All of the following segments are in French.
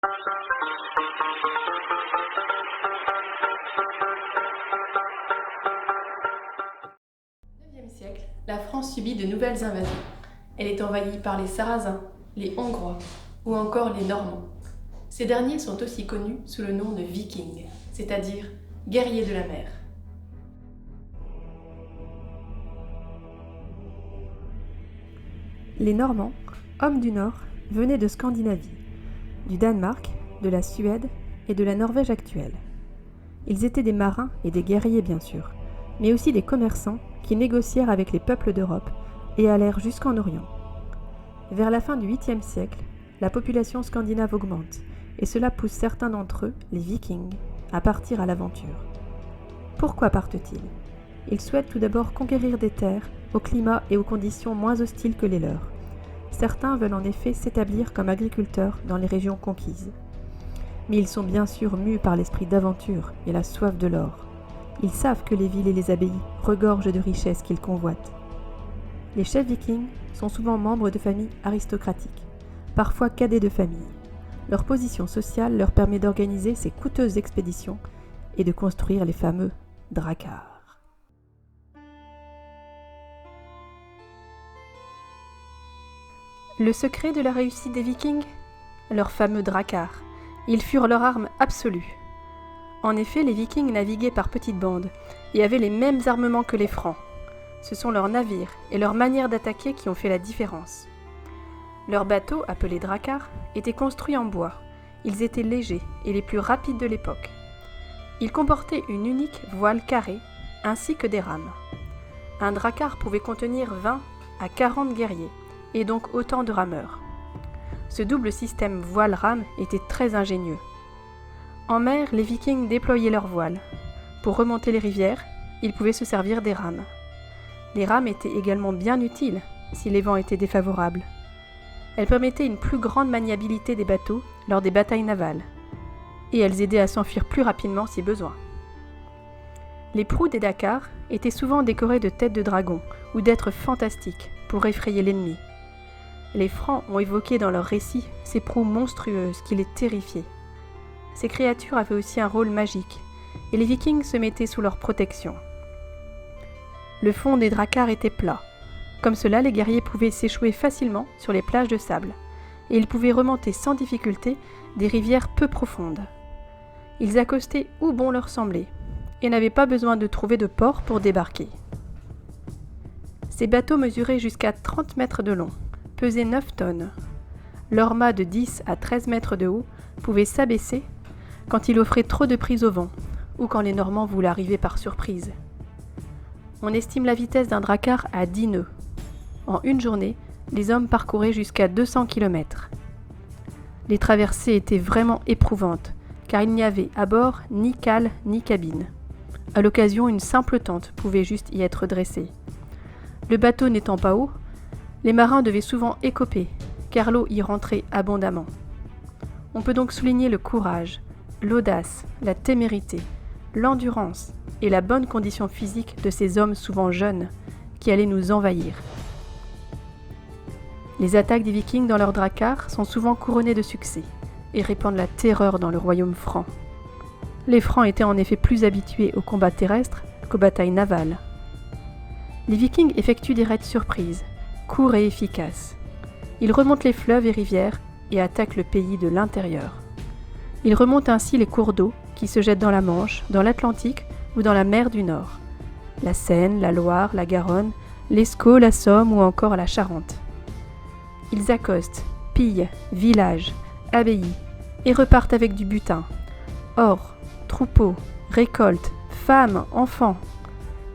Au IXe siècle, la France subit de nouvelles invasions. Elle est envahie par les Sarrasins, les Hongrois ou encore les Normands. Ces derniers sont aussi connus sous le nom de Vikings, c'est-à-dire guerriers de la mer. Les Normands, hommes du Nord, venaient de Scandinavie, du Danemark, de la Suède et de la Norvège actuelle. Ils étaient des marins et des guerriers bien sûr, mais aussi des commerçants qui négocièrent avec les peuples d'Europe et allèrent jusqu'en Orient. Vers la fin du 8e siècle, la population scandinave augmente et cela pousse certains d'entre eux, les Vikings, à partir à l'aventure. Pourquoi partent-ils ? Ils souhaitent tout d'abord conquérir des terres, au climat et aux conditions moins hostiles que les leurs. Certains veulent en effet s'établir comme agriculteurs dans les régions conquises. Mais ils sont bien sûr mus par l'esprit d'aventure et la soif de l'or. Ils savent que les villes et les abbayes regorgent de richesses qu'ils convoitent. Les chefs vikings sont souvent membres de familles aristocratiques, parfois cadets de famille. Leur position sociale leur permet d'organiser ces coûteuses expéditions et de construire les fameux dracars. Le secret de la réussite des Vikings ? Leurs fameux dracars. Ils furent leur arme absolue. En effet, les Vikings naviguaient par petites bandes et avaient les mêmes armements que les Francs. Ce sont leurs navires et leur manière d'attaquer qui ont fait la différence. Leurs bateaux, appelés dracars, étaient construits en bois. Ils étaient légers et les plus rapides de l'époque. Ils comportaient une unique voile carrée ainsi que des rames. Un dracar pouvait contenir 20 à 40 guerriers et donc autant de rameurs. Ce double système voile-rame était très ingénieux. En mer, les Vikings déployaient leurs voiles. Pour remonter les rivières, ils pouvaient se servir des rames. Les rames étaient également bien utiles si les vents étaient défavorables. Elles permettaient une plus grande maniabilité des bateaux lors des batailles navales, et elles aidaient à s'enfuir plus rapidement si besoin. Les proues des dracars étaient souvent décorées de têtes de dragon ou d'êtres fantastiques pour effrayer l'ennemi. Les Francs ont évoqué dans leurs récits ces proues monstrueuses qui les terrifiaient. Ces créatures avaient aussi un rôle magique, et les Vikings se mettaient sous leur protection. Le fond des dracars était plat. Comme cela, les guerriers pouvaient s'échouer facilement sur les plages de sable, et ils pouvaient remonter sans difficulté des rivières peu profondes. Ils accostaient où bon leur semblait, et n'avaient pas besoin de trouver de port pour débarquer. Ces bateaux mesuraient jusqu'à 30 mètres de long, pesaient 9 tonnes. Leur mât de 10 à 13 mètres de haut pouvait s'abaisser quand il offrait trop de prise au vent, ou quand les Normands voulaient arriver par surprise. On estime la vitesse d'un dracar à 10 nœuds. En une journée, les hommes parcouraient jusqu'à 200 km. Les traversées étaient vraiment éprouvantes, car il n'y avait à bord ni cale ni cabine. À l'occasion, une simple tente pouvait juste y être dressée. Le bateau n'étant pas haut, les marins devaient souvent écoper, car l'eau y rentrait abondamment. On peut donc souligner le courage, l'audace, la témérité, l'endurance et la bonne condition physique de ces hommes souvent jeunes qui allaient nous envahir. Les attaques des Vikings dans leurs dracars sont souvent couronnées de succès et répandent la terreur dans le royaume franc. Les Francs étaient en effet plus habitués aux combats terrestres qu'aux batailles navales. Les Vikings effectuent des raids surprises, courts et efficaces. Ils remontent les fleuves et rivières et attaquent le pays de l'intérieur. Ils remontent ainsi les cours d'eau qui se jettent dans la Manche, dans l'Atlantique ou dans la mer du Nord. La Seine, la Loire, la Garonne, l'Escaut, la Somme ou encore la Charente. Ils accostent, pillent, villages, abbayes et repartent avec du butin. Or, troupeaux, récoltes, femmes, enfants.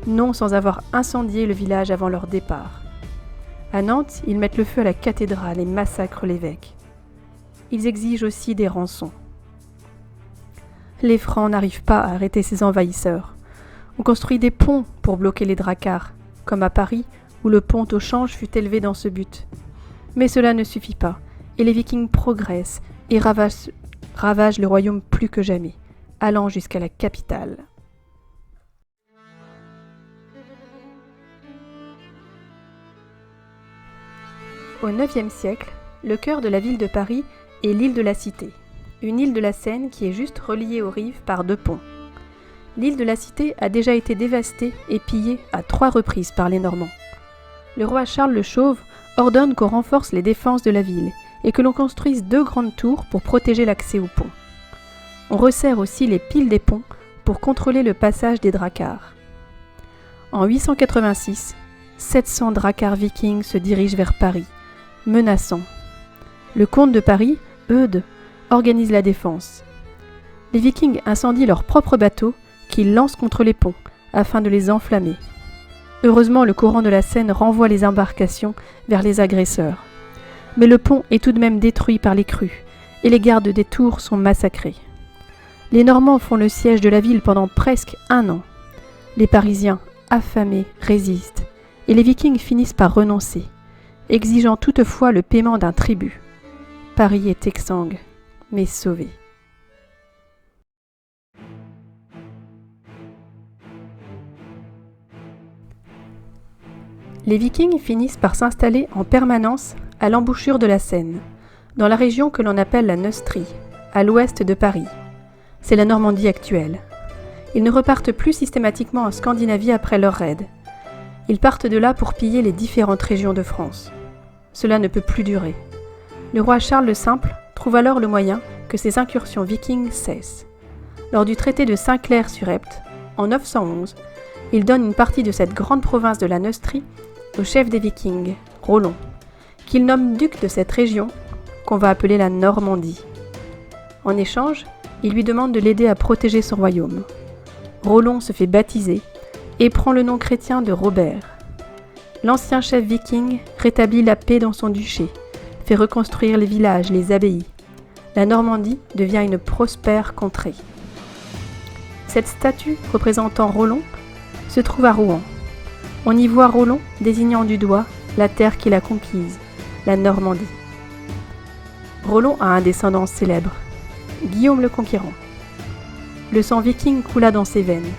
Non sans avoir incendié le village avant leur départ. À Nantes, ils mettent le feu à la cathédrale et massacrent l'évêque. Ils exigent aussi des rançons. Les Francs n'arrivent pas à arrêter ces envahisseurs. On construit des ponts pour bloquer les dracars, comme à Paris où le pont au Change fut élevé dans ce but. Mais cela ne suffit pas, et les Vikings progressent et ravagent le royaume plus que jamais, allant jusqu'à la capitale. Au IXe siècle, le cœur de la ville de Paris est l'île de la Cité. une île de la Seine qui est juste reliée aux rives par 2 ponts. L'île de la Cité a déjà été dévastée et pillée à 3 reprises par les Normands. Le roi Charles le Chauve ordonne qu'on renforce les défenses de la ville et que l'on construise 2 grandes tours pour protéger l'accès aux ponts. On resserre aussi les piles des ponts pour contrôler le passage des dracars. En 886, 700 dracars vikings se dirigent vers Paris, menaçant. Le comte de Paris, Eudes, organise la défense. Les vikings incendient leurs propres bateaux qu'ils lancent contre les ponts afin de les enflammer. Heureusement, le courant de la Seine renvoie les embarcations vers les agresseurs. Mais le pont est tout de même détruit par les crues et les gardes des tours sont massacrés. Les Normands font le siège de la ville pendant presque 1 an. Les Parisiens, affamés, résistent et les Vikings finissent par renoncer, exigeant toutefois le paiement d'un tribut. Paris est exsangue, mais sauvé. Les Vikings finissent par s'installer en permanence à l'embouchure de la Seine, dans la région que l'on appelle la Neustrie, à l'ouest de Paris. C'est la Normandie actuelle. Ils ne repartent plus systématiquement en Scandinavie après leur raid. Ils partent de là pour piller les différentes régions de France. Cela ne peut plus durer. Le roi Charles le Simple trouve alors le moyen que ces incursions vikings cessent. Lors du traité de Saint-Clair-sur-Epte, en 911, il donne une partie de cette grande province de la Neustrie au chef des Vikings, Rollon, qu'il nomme duc de cette région, qu'on va appeler la Normandie. En échange, il lui demande de l'aider à protéger son royaume. Rollon se fait baptiser et prend le nom chrétien de Robert. L'ancien chef viking rétablit la paix dans son duché, fait reconstruire les villages, les abbayes. La Normandie devient une prospère contrée. Cette statue représentant Rollon se trouve à Rouen. On y voit Rollon désignant du doigt la terre qu'il a conquise, la Normandie. Rollon a un descendant célèbre, Guillaume le Conquérant. Le sang viking coula dans ses veines.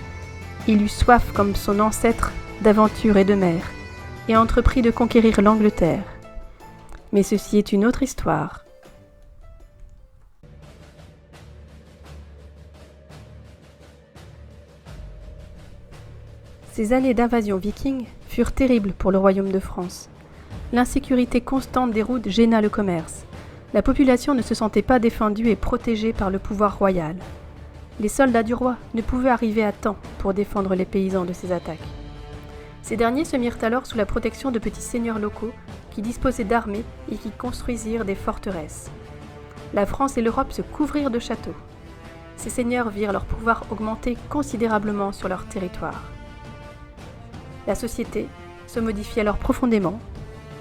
Il eut soif comme son ancêtre d'aventure et de mer, et entreprit de conquérir l'Angleterre. Mais ceci est une autre histoire. Ces années d'invasion viking furent terribles pour le royaume de France. L'insécurité constante des routes gêna le commerce. La population ne se sentait pas défendue et protégée par le pouvoir royal. Les soldats du roi ne pouvaient arriver à temps pour défendre les paysans de ces attaques. Ces derniers se mirent alors sous la protection de petits seigneurs locaux qui disposaient d'armées et qui construisirent des forteresses. La France et l'Europe se couvrirent de châteaux. Ces seigneurs virent leur pouvoir augmenter considérablement sur leur territoire. La société se modifie alors profondément.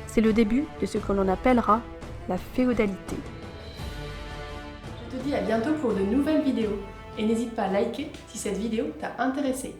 C'est le début de ce que l'on appellera la féodalité. Je te dis à bientôt pour de nouvelles vidéos et n'hésite pas à liker si cette vidéo t'a intéressé.